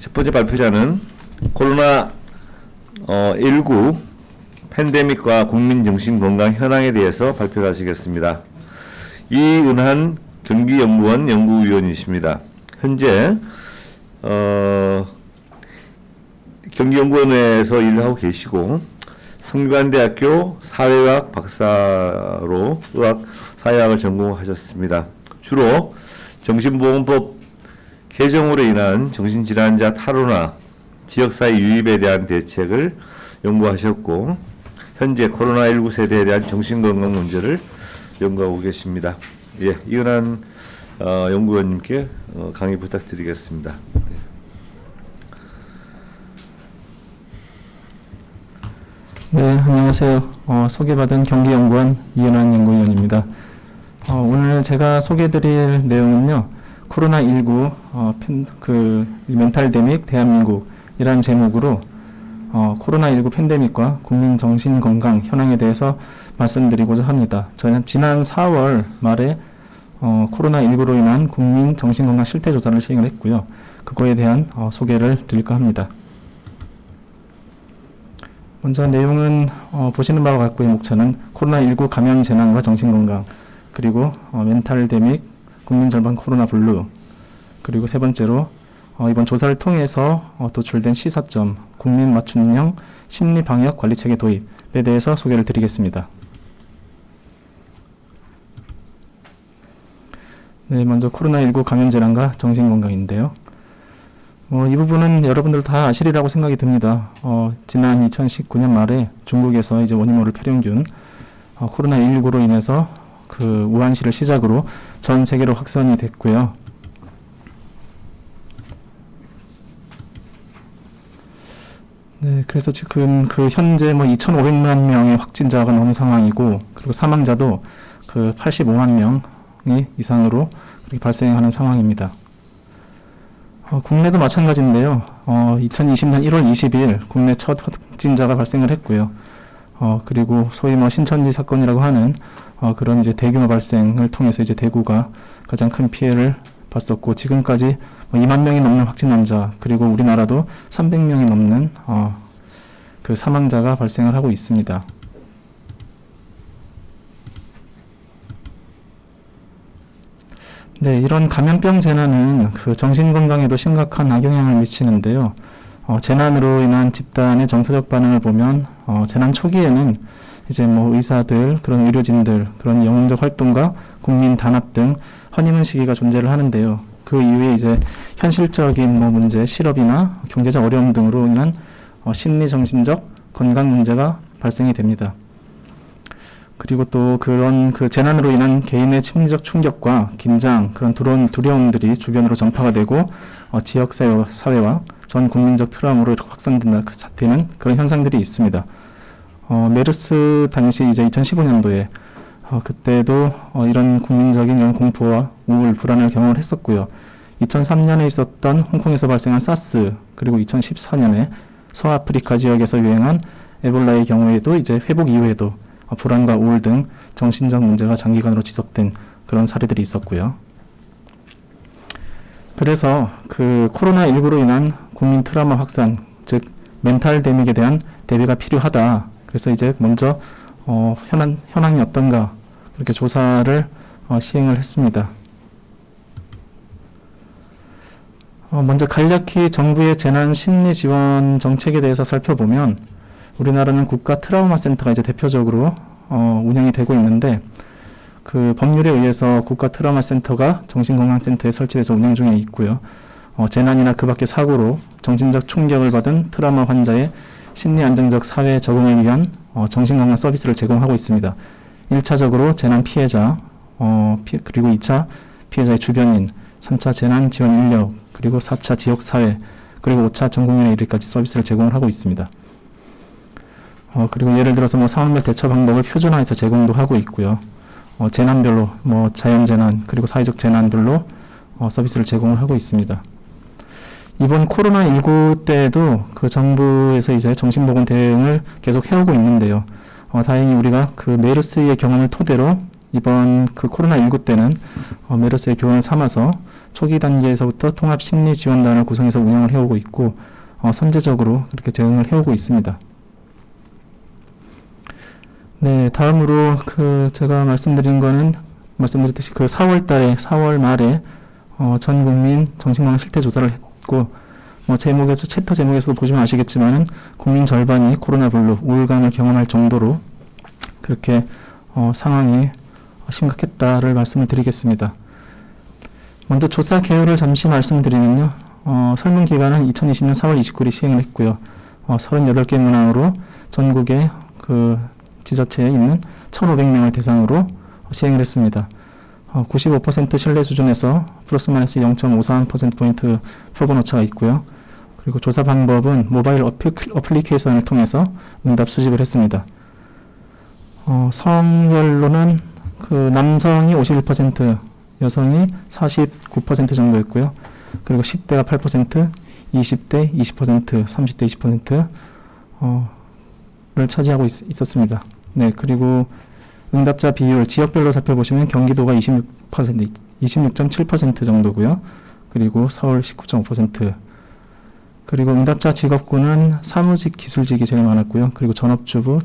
첫 번째 발표자는 코로나19 팬데믹과 국민정신건강 현황에 대해서 발표를 하시겠습니다. 이은한 경기연구원 연구위원이십니다. 현재 경기연구원에서 일을 하고 계시고 성균관대학교 사회학 박사로 사회학을 전공하셨습니다. 주로 정신보건법 개정으로 인한 정신질환자 탈원화, 지역사회 유입에 대한 대책을 연구하셨고 현재 코로나19 세대에 대한 정신건강 문제를 연구하고 계십니다. 예, 이은한 연구원님께 강의 부탁드리겠습니다. 네, 안녕하세요. 소개받은 경기연구원 이은한 연구위원입니다. 오늘 제가 소개드릴 내용은요, 코로나19 멘탈데믹 대한민국이라는 제목으로 코로나19 팬데믹과 국민 정신건강 현황에 대해서 말씀드리고자 합니다. 저는 지난 4월 말에 코로나19로 인한 국민 정신건강 실태조사를 시행을 했고요. 그거에 대한 소개를 드릴까 합니다. 먼저 내용은 보시는 바와 같고, 이 목차는 코로나19 감염 재난과 정신건강, 그리고 멘탈데믹, 국민절반 코로나 블루, 그리고 세 번째로 이번 조사를 통해서 도출된 시사점, 국민 맞춤형 심리방역 관리체계 도입에 대해서 소개를 드리겠습니다. 네, 먼저 코로나19 감염 재난과 정신건강인데요. 이 부분은 여러분들 다 아시리라고 생각이 듭니다. 지난 2019년 말에 중국에서 이제 원인모를 폐렴균 코로나19로 인해서 그 우한시를 시작으로 전 세계로 확산이 됐고요. 네, 그래서 지금 현재 2,500만 명의 확진자가 넘은 상황이고, 그리고 사망자도 85만 명이 이상으로 그렇게 발생하는 상황입니다. 국내도 마찬가지인데요. 2020년 1월 20일 국내 첫 확진자가 발생을 했고요. 그리고 소위 신천지 사건이라고 하는 그런 이제 대규모 발생을 통해서 이제 대구가 가장 큰 피해를 봤었고, 지금까지 2만 명이 넘는 확진 환자, 그리고 우리나라도 300명이 넘는 그 사망자가 발생을 하고 있습니다. 네, 이런 감염병 재난은 정신건강에도 심각한 악영향을 미치는데요. 재난으로 인한 집단의 정서적 반응을 보면 재난 초기에는 이제 의사들, 그런 의료진들, 그런 영웅적 활동과 국민 단합 등 허니문 시기가 존재를 하는데요. 그 이후에 이제 현실적인 문제, 실업이나 경제적 어려움 등으로 인한 심리 정신적 건강 문제가 발생이 됩니다. 그리고 또 그런 재난으로 인한 개인의 심리적 충격과 긴장, 그런 두려움들이 주변으로 전파가 되고 지역 사회와 전 국민적 트라우마로 확산되는 그런 현상들이 있습니다. 메르스 당시 이제 2015년도에 그때도 이런 국민적인 이런 공포와 우울, 불안을 경험을 했었고요. 2003년에 있었던 홍콩에서 발생한 사스, 그리고 2014년에 서아프리카 지역에서 유행한 에볼라의 경우에도 이제 회복 이후에도 불안과 우울 등 정신적 문제가 장기간으로 지속된 그런 사례들이 있었고요. 그래서 코로나19로 인한 국민 트라우마 확산, 즉 멘탈 데믹에 대한 대비가 필요하다. 그래서 이제 먼저 현황이 어떤가 그렇게 조사를 시행을 했습니다. 먼저 간략히 정부의 재난 심리 지원 정책에 대해서 살펴보면, 우리나라는 국가 트라우마 센터가 이제 대표적으로 운영이 되고 있는데, 그 법률에 의해서 국가 트라우마 센터가 정신건강센터에 설치돼서 운영 중에 있고요. 재난이나 그 밖의 사고로 정신적 충격을 받은 트라우마 환자의 심리 안정적 사회 적응을 위한 정신건강 서비스를 제공하고 있습니다. 1차적으로 재난 피해자, 그리고 2차 피해자의 주변인, 3차 재난 지원 인력, 그리고 4차 지역사회, 그리고 5차 전 국민에 이르기까지 서비스를 제공을 하고 있습니다. 그리고 예를 들어서 상황별 대처 방법을 표준화해서 제공도 하고 있고요. 재난별로, 자연재난, 그리고 사회적 재난별로 서비스를 제공을 하고 있습니다. 이번 코로나19 때에도 정부에서 이제 정신보건 대응을 계속 해오고 있는데요. 다행히 우리가 메르스의 경험을 토대로 이번 코로나19 때는 메르스의 교훈을 삼아서 초기 단계에서부터 통합심리지원단을 구성해서 운영을 해오고 있고 선제적으로 그렇게 대응을 해오고 있습니다. 네, 다음으로 제가 말씀드렸듯이 4월 말에 전 국민 정신건강 실태 조사를 했고 챕터 제목에서도 보시면 아시겠지만은 국민 절반이 코로나 블루 우울감을 경험할 정도로 그렇게 상황이 심각했다를 말씀을 드리겠습니다. 먼저 조사 개요를 잠시 말씀드리면요. 설문 기간은 2020년 4월 29일 시행을 했고요. 38개 문항으로 전국의 지자체에 있는 1,500명을 대상으로 시행을 했습니다. 95% 신뢰 수준에서 플러스 마이너스 0.53%포인트 표본 오차가 있고요. 그리고 조사 방법은 모바일 어플리케이션을 통해서 응답 수집을 했습니다. 성별로는 남성이 51%, 여성이 49% 정도였고요. 그리고 10대가 8%, 20대 20%, 30대 20%를 차지하고 있었습니다. 네, 그리고 응답자 비율 지역별로 살펴보시면 경기도가 26.7% 정도고요. 그리고 서울 19.5%. 그리고 응답자 직업군은 사무직, 기술직이 제일 많았고요. 그리고 전업주부,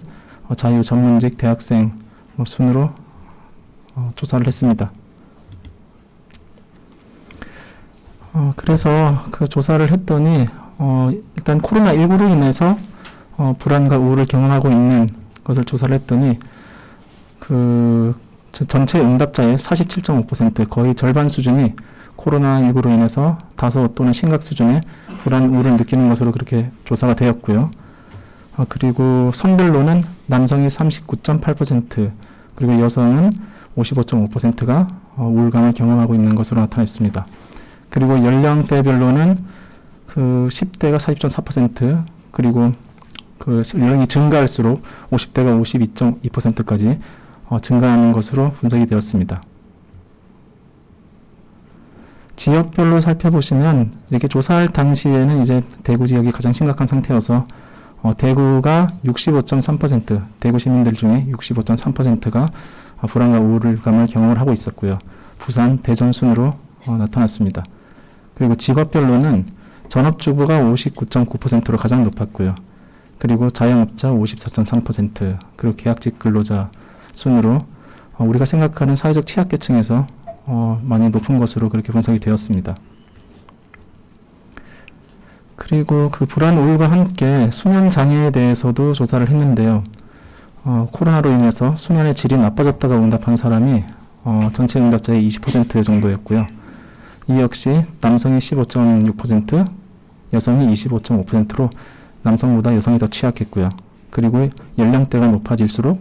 자유, 전문직, 대학생 순으로 조사를 했습니다. 그래서 조사를 했더니 일단 코로나19로 인해서 불안과 우울을 경험하고 있는 것을 조사를 했더니 전체 응답자의 47.5% 거의 절반 수준이 코로나19로 인해서 다소 또는 심각 수준의 불안, 우울을 느끼는 것으로 그렇게 조사가 되었고요. 그리고 성별로는 남성이 39.8%, 그리고 여성은 55.5%가 우울감을 경험하고 있는 것으로 나타났습니다. 그리고 연령대별로는 10대가 40.4%, 그리고 연령이 증가할수록 50대가 52.2%까지 증가하는 것으로 분석이 되었습니다. 지역별로 살펴보시면 이렇게 조사할 당시에는 이제 대구 지역이 가장 심각한 상태여서 대구가 65.3%, 대구 시민들 중에 65.3%가 불안과 우울감을 경험을 하고 있었고요. 부산, 대전 순으로 나타났습니다. 그리고 직업별로는 전업주부가 59.9%로 가장 높았고요. 그리고 자영업자 54.3%, 그리고 계약직 근로자 순으로 우리가 생각하는 사회적 취약계층에서 많이 높은 것으로 그렇게 분석이 되었습니다. 그리고 불안, 우울과 함께 수면 장애에 대해서도 조사를 했는데요. 코로나로 인해서 수면의 질이 나빠졌다가 응답한 사람이 전체 응답자의 20% 정도였고요. 이 역시 남성이 15.6%, 여성이 25.5%로 남성보다 여성이 더 취약했고요. 그리고 연령대가 높아질수록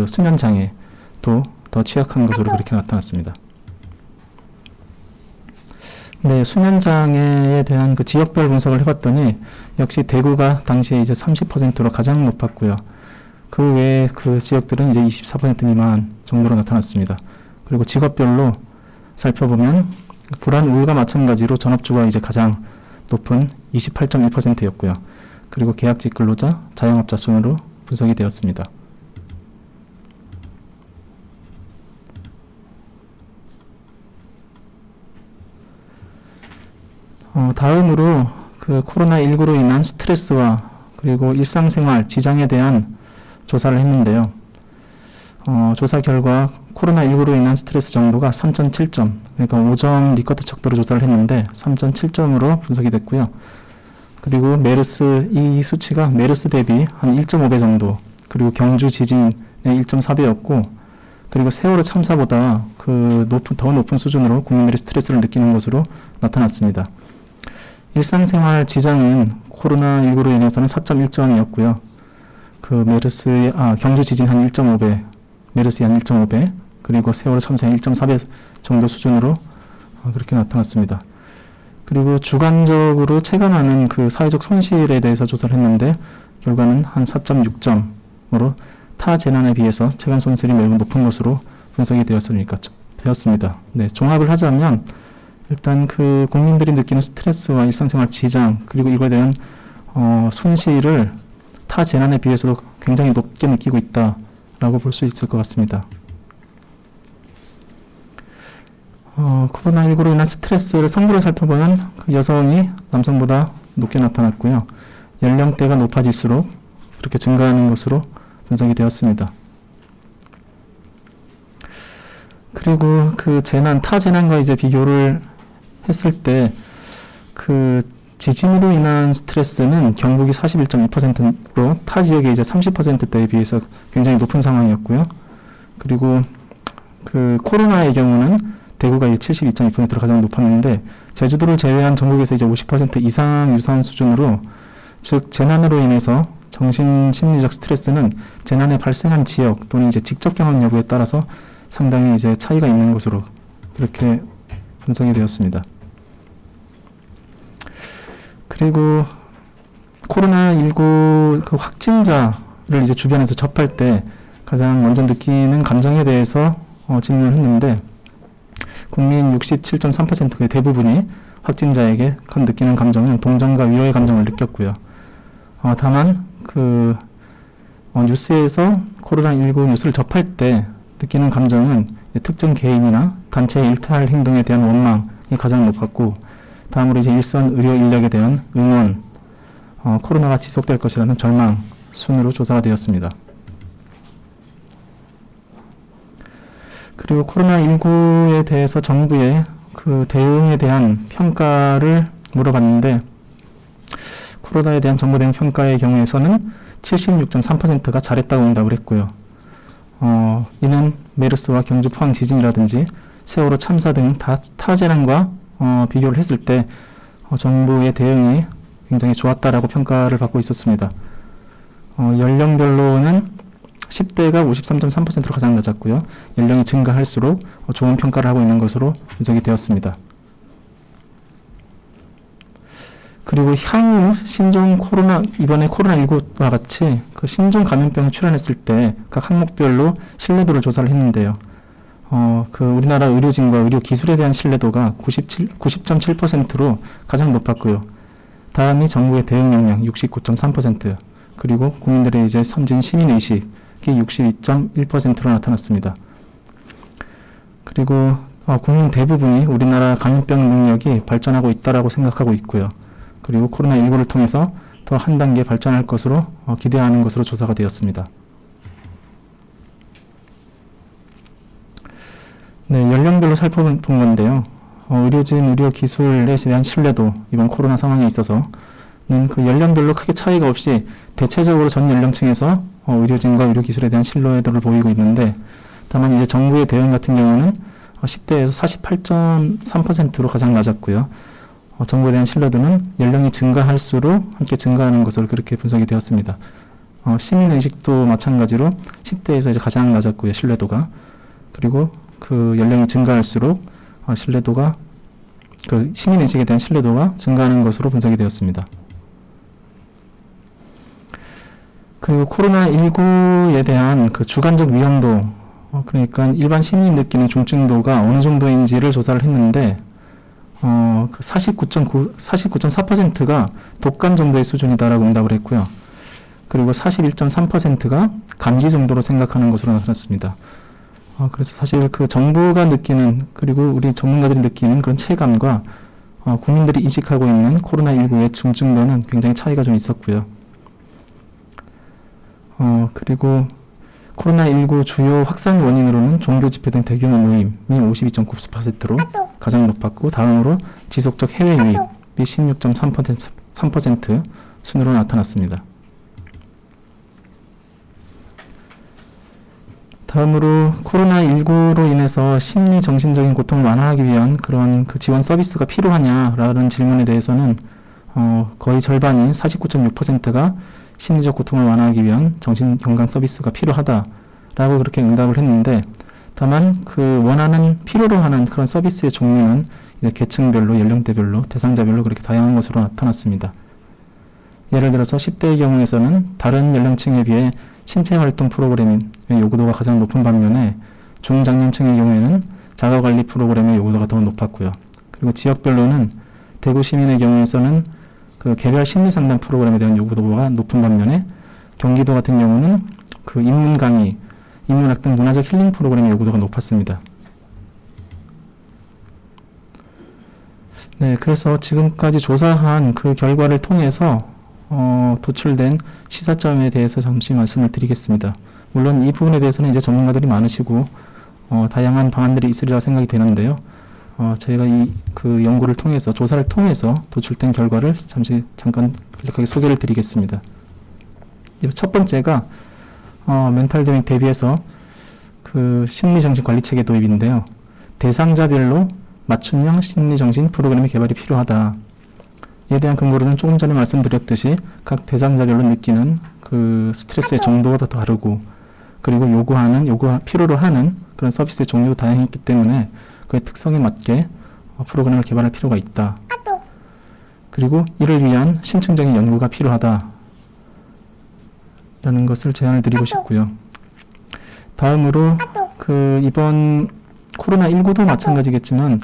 수면 장애도 더 취약한 것으로 그렇게 나타났습니다. 네, 수면 장애에 대한 지역별 분석을 해봤더니 역시 대구가 당시에 이제 30%로 가장 높았고요. 그 외에 지역들은 이제 24% 미만 정도로 나타났습니다. 그리고 직업별로 살펴보면 불안, 우울과 마찬가지로 전업주가 이제 가장 높은 28.1%였고요. 그리고 계약직 근로자, 자영업자 순으로 분석이 되었습니다. 다음으로 코로나19로 인한 스트레스와 그리고 일상생활 지장에 대한 조사를 했는데요. 조사 결과 코로나19로 인한 스트레스 정도가 3.7점, 그러니까 5점 리커트 척도로 조사를 했는데 3.7점으로 분석이 됐고요. 그리고 메르스, 이 수치가 메르스 대비 한 1.5배 정도, 그리고 경주 지진의 1.4배였고, 그리고 세월호 참사보다 더 높은 수준으로 국민들이 스트레스를 느끼는 것으로 나타났습니다. 일상생활 지장은 코로나19로 인해서는 4.1점이었고요. 경주 지진 한 1.5배, 메르스 한 1.5배, 그리고 세월호 참사의 1.4배 정도 수준으로 그렇게 나타났습니다. 그리고 주관적으로 체감하는 사회적 손실에 대해서 조사를 했는데 결과는 한 4.6점으로 타 재난에 비해서 체감 손실이 매우 높은 것으로 분석이 되었습니다. 네, 종합을 하자면 일단 국민들이 느끼는 스트레스와 일상생활 지장, 그리고 이거에 대한 손실을 타 재난에 비해서도 굉장히 높게 느끼고 있다라고 볼 수 있을 것 같습니다. 코로나19로 인한 스트레스를 성별로 살펴보면 여성이 남성보다 높게 나타났고요. 연령대가 높아질수록 그렇게 증가하는 것으로 분석이 되었습니다. 그리고 그 타 재난과 이제 비교를 했을 때 그 지진으로 인한 스트레스는 경북이 41.2%로 타 지역의 이제 30%대에 비해서 굉장히 높은 상황이었고요. 그리고 그 코로나의 경우는 대구가 72.2%로 가장 높았는데 제주도를 제외한 전국에서 이제 50% 이상 유사한 수준으로, 즉 재난으로 인해서 정신 심리적 스트레스는 재난에 발생한 지역 또는 이제 직접 경험 여부에 따라서 상당히 이제 차이가 있는 것으로 그렇게 분석이 되었습니다. 그리고 코로나19 그 확진자를 이제 주변에서 접할 때 가장 먼저 느끼는 감정에 대해서 질문을 했는데, 국민 67.3%의 대부분이 확진자에게 느끼는 감정은 동정과 위로의 감정을 느꼈고요. 다만 그 뉴스에서 코로나19 뉴스를 접할 때 느끼는 감정은 특정 개인이나 단체의 일탈 행동에 대한 원망이 가장 높았고, 다음으로 이제 일선 의료 인력에 대한 응원, 코로나가 지속될 것이라는 절망 순으로 조사가 되었습니다. 그리고 코로나19에 대해서 정부의 그 대응에 대한 평가를 물어봤는데, 코로나에 대한 정부 대응 평가의 경우에서는 76.3%가 잘했다고 응답을 했고요. 이는 메르스와 경주 포항 지진이라든지 세월호 참사 등 타 재난과 비교를 했을 때 정부의 대응이 굉장히 좋았다라고 평가를 받고 있었습니다. 연령별로는 10대가 53.3%로 가장 낮았고요. 연령이 증가할수록 좋은 평가를 하고 있는 것으로 분석이 되었습니다. 그리고 향후 이번에 코로나19와 같이 그 신종 감염병을 출현했을 때 각 항목별로 신뢰도를 조사를 했는데요. 그 우리나라 의료진과 의료 기술에 대한 신뢰도가 90.7%로 가장 높았고요. 다음이 정부의 대응 역량 69.3%, 그리고 국민들의 이제 선진 시민 의식이 62.1%로 나타났습니다. 그리고 국민 대부분이 우리나라 감염병 능력이 발전하고 있다라고 생각하고 있고요. 그리고 코로나19를 통해서 더 한 단계 발전할 것으로 기대하는 것으로 조사가 되었습니다. 네, 연령별로 살펴본 건데요. 의료진, 의료 기술에 대한 신뢰도, 이번 코로나 상황에 있어서는 그 연령별로 크게 차이가 없이 대체적으로 전 연령층에서 의료진과 의료 기술에 대한 신뢰도를 보이고 있는데, 다만 이제 정부의 대응 같은 경우는 10대에서 48.3%로 가장 낮았고요. 정부에 대한 신뢰도는 연령이 증가할수록 함께 증가하는 것으로 그렇게 분석이 되었습니다. 시민의식도 마찬가지로 10대에서 이제 가장 낮았고요, 신뢰도가. 그리고 그 연령이 증가할수록 신뢰도가, 그 시민의식에 대한 신뢰도가 증가하는 것으로 분석이 되었습니다. 그리고 코로나19에 대한 그 주관적 위험도, 그러니까 일반 시민이 느끼는 중증도가 어느 정도인지를 조사를 했는데, 그 49.4%가 독감 정도의 수준이다라고 응답을 했고요. 그리고 41.3%가 감기 정도로 생각하는 것으로 나타났습니다. 그래서 사실 그 정부가 느끼는, 그리고 우리 전문가들이 느끼는 그런 체감과 국민들이 인식하고 있는 코로나19의 중증도는 굉장히 차이가 좀 있었고요. 그리고 코로나19 주요 확산 원인으로는 종교 집회 등 대규모 모임이 52.9%로 가장 높았고, 다음으로 지속적 해외 유입이 16.3% 순으로 나타났습니다. 다음으로 코로나19로 인해서 심리 정신적인 고통을 완화하기 위한 그런 그 지원 서비스가 필요하냐라는 질문에 대해서는 거의 절반인 49.6%가 심리적 고통을 완화하기 위한 정신건강 서비스가 필요하다라고 그렇게 응답을 했는데, 다만 그 원하는 필요로 하는 그런 서비스의 종류는 계층별로, 연령대별로, 대상자별로 그렇게 다양한 것으로 나타났습니다. 예를 들어서 10대의 경우에서는 다른 연령층에 비해 신체활동 프로그램의 요구도가 가장 높은 반면에 중장년층의 경우에는 자가관리 프로그램의 요구도가 더 높았고요. 그리고 지역별로는 대구 시민의 경우에서는 그 개별 심리상담 프로그램에 대한 요구도가 높은 반면에 경기도 같은 경우는 그 인문 강의, 인문학 등 문화적 힐링 프로그램의 요구도가 높았습니다. 네, 그래서 지금까지 조사한 그 결과를 통해서 도출된 시사점에 대해서 잠시 말씀을 드리겠습니다. 물론 이 부분에 대해서는 이제 전문가들이 많으시고 다양한 방안들이 있으리라 생각이 되는데요. 저희가 그 연구를 통해서 조사를 통해서 도출된 결과를 잠깐 간략하게 소개를 드리겠습니다. 첫 번째가 멘탈 데믹 대비해서 그 심리정신 관리 체계 도입인데요. 대상자별로 맞춤형 심리정신 프로그램의 개발이 필요하다. 이에 대한 근거로는 조금 전에 말씀드렸듯이 각 대상자별로 느끼는 그 스트레스의 정도가 더 다르고, 그리고 필요로 하는 그런 서비스의 종류도 다양했기 때문에 그의 특성에 맞게 프로그램을 개발할 필요가 있다. 그리고 이를 위한 심층적인 연구가 필요하다. 라는 것을 제안을 드리고 싶고요. 다음으로 이번 코로나19도 마찬가지겠지만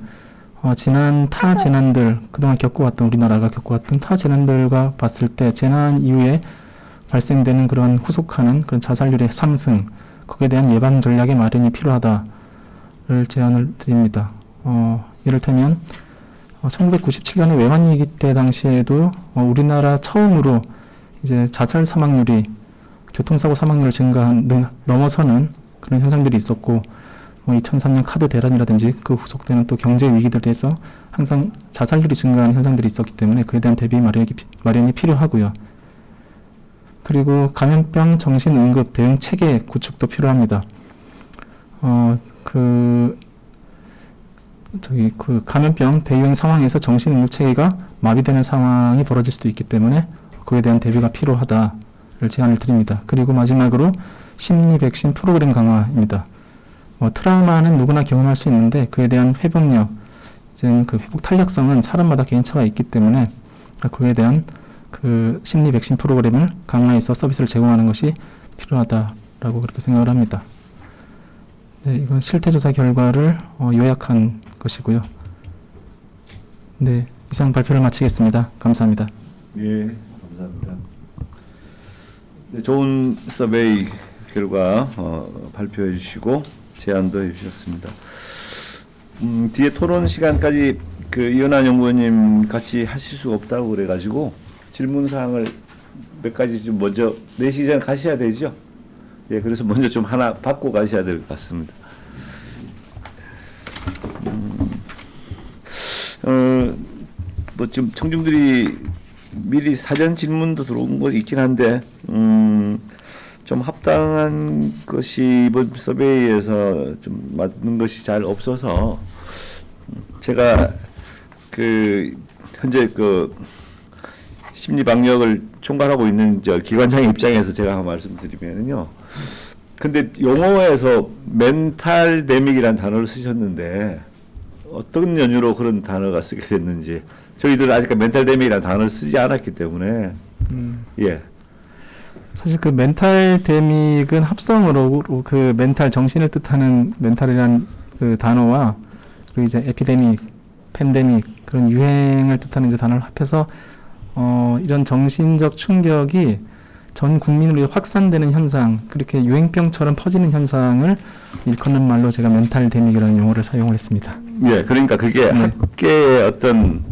지난 타 재난들, 그동안 우리나라가 겪어왔던 타 재난들과 봤을 때 재난 이후에 발생되는 그런 후속하는 그런 자살률의 상승, 거기에 대한 예방 전략의 마련이 필요하다를 제안을 드립니다. 이를테면 1997년에 외환위기 때 당시에도 우리나라 처음으로 이제 자살 사망률이 교통사고 사망률을 넘어서는 그런 현상들이 있었고, 2003년 카드 대란이라든지 그 후속되는 또 경제 위기들에서 항상 자살률이 증가하는 현상들이 있었기 때문에 그에 대한 대비 마련이 필요하고요. 그리고 감염병 정신응급 대응 체계 구축도 필요합니다. 감염병 대유행 상황에서 정신응급 체계가 마비되는 상황이 벌어질 수도 있기 때문에 그에 대한 대비가 필요하다를 제안을 드립니다. 그리고 마지막으로 심리 백신 프로그램 강화입니다. 트라우마는 누구나 경험할 수 있는데 그에 대한 회복력, 그 회복 탄력성은 사람마다 개인차가 있기 때문에 그에 대한 그 심리 백신 프로그램을 강화해서 서비스를 제공하는 것이 필요하다라고 그렇게 생각을 합니다. 네, 이건 실태조사 결과를 요약한 것이고요. 네, 이상 발표를 마치겠습니다. 감사합니다. 예, 감사합니다. 네, 좋은 서베이 결과 발표해 주시고 제안도 해주셨습니다. 뒤에 토론 시간까지 이현아 연구원님 같이 하실 수가 없다고 그래가지고 질문 사항을 몇 가지 좀 먼저 4시 전에 가셔야 되죠? 예, 그래서 먼저 좀 하나 받고 가셔야 될 것 같습니다. 지금 청중들이 미리 사전 질문도 들어온 거 있긴 한데, 좀 합당한 것이 이번 서베이에서 좀 맞는 것이 잘 없어서 제가 현재 심리 방역을 총괄하고 있는 기관장의 입장에서 제가 한번 말씀드리면요. 근데 용어에서 멘탈 데믹이라는 단어를 쓰셨는데 어떤 연유로 그런 단어가 쓰게 됐는지, 저희들은 아직 멘탈 데믹이라는 단어를 쓰지 않았기 때문에 예. 사실 그 멘탈 데믹은 합성어로 그 멘탈 정신을 뜻하는 멘탈이라는 그 단어와 그리고 이제 에피데믹, 팬데믹 그런 유행을 뜻하는 이제 단어를 합해서 이런 정신적 충격이 전 국민으로 확산되는 현상, 그렇게 유행병처럼 퍼지는 현상을 일컫는 말로 제가 멘탈 데믹이라는 용어를 사용을 했습니다. 예, 그러니까 그게 네. 학계의 어떤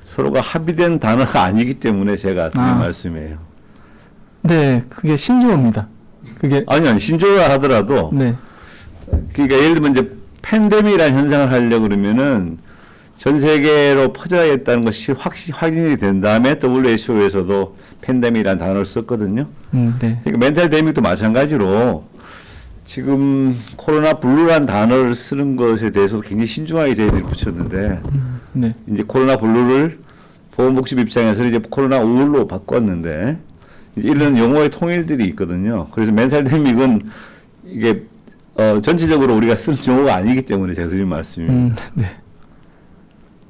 서로가 합의된 단어가 아니기 때문에 제가 드린 말씀이에요. 네, 그게 신조어입니다. 그게 아니 신조어라 하더라도 네. 그러니까 예를 들면 이제 팬데믹이라는 현상을 하려고 그러면은 전 세계로 퍼져야겠다는 것이 확인이 된 다음에 WHO에서도 팬데믹이라는 단어를 썼거든요. 네. 그러니까 멘탈 데믹도 마찬가지로 지금 코로나 블루라는 단어를 쓰는 것에 대해서도 굉장히 신중하게 저희들이 붙였는데 네. 이제 코로나 블루를 보건복지부 입장에서 이제 코로나 우울로 바꿨는데 이런 용어의 통일들이 있거든요. 그래서 멘탈 데믹은 이게 전체적으로 우리가 쓰는 용어가 아니기 때문에 제가 드린 말씀입니다. 네.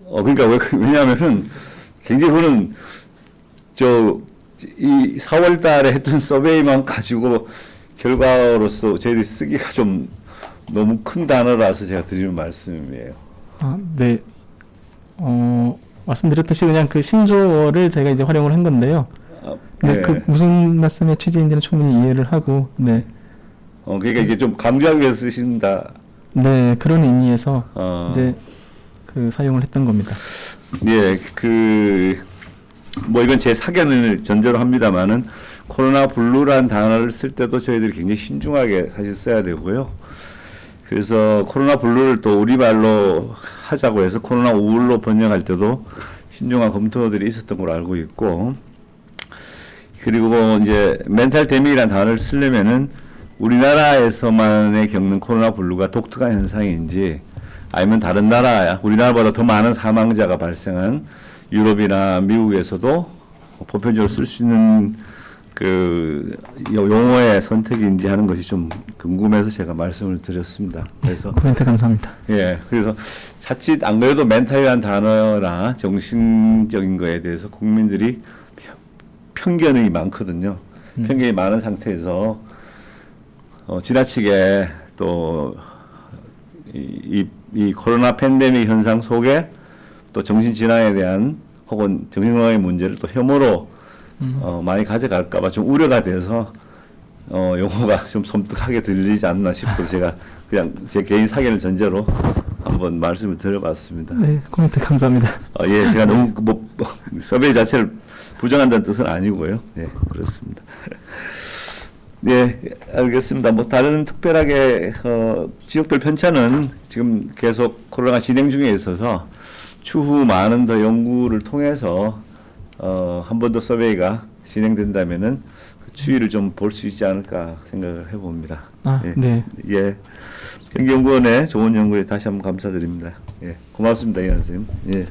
그러니까 왜냐하면은 굉장히 그거는 이 4월 달에 했던 서베이만 가지고 결과로서 저희들이 쓰기가 좀 너무 큰 단어라서 제가 드리는 말씀이에요. 네. 말씀드렸듯이 그냥 그 신조어를 제가 이제 활용을 한 건데요. 네, 그 무슨 말씀의 취지인지는 충분히 이해를 하고, 네. 그러니까 이게 좀 강조하기 위해서 쓰신다. 네, 그런 의미에서 이제 사용을 했던 겁니다. 예, 뭐 이건 제 사견을 전제로 합니다만은 코로나 블루란 단어를 쓸 때도 저희들이 굉장히 신중하게 사실 써야 되고요. 그래서 코로나 블루를 또 우리말로 하자고 해서 코로나 우울로 번역할 때도 신중한 검토들이 있었던 걸로 알고 있고, 그리고 이제 멘탈 데미지라는 단어를 쓰려면은 우리나라에서만의 겪는 코로나 블루가 독특한 현상인지 아니면 다른 나라, 우리나라보다 더 많은 사망자가 발생한 유럽이나 미국에서도 보편적으로 쓸 수 있는 그 용어의 선택인지 하는 것이 좀 궁금해서 제가 말씀을 드렸습니다. 그래서 코멘트 감사합니다. 예, 그래서 자칫 안 그래도 멘탈이라는 단어나 정신적인 거에 대해서 국민들이 편견이 많거든요. 편견이 많은 상태에서 지나치게 또 이 코로나 팬데믹 현상 속에 또 정신질환에 대한 혹은 정신건강의 문제를 또 혐오로 많이 가져갈까봐 좀 우려가 돼서 용어가 좀 섬뜩하게 들리지 않나 싶고 제가 그냥 제 개인 사견을 전제로 한번 말씀을 드려봤습니다. 네, 코멘트 감사합니다. 예, 제가 너무 서베이 자체를 부정한다는 뜻은 아니고요. 예, 그렇습니다. 네, 알겠습니다. 뭐 다른 특별하게 지역별 편차는 지금 계속 코로나가 진행 중에 있어서 추후 많은 더 연구를 통해서 한 번 더 서베이가 진행된다면은 그 추이를 좀 볼 수 있지 않을까 생각을 해봅니다. 예. 네. 예. 경기연구원의 좋은 연구에 다시 한번 감사드립니다. 예, 고맙습니다, 이현 선생님. 예.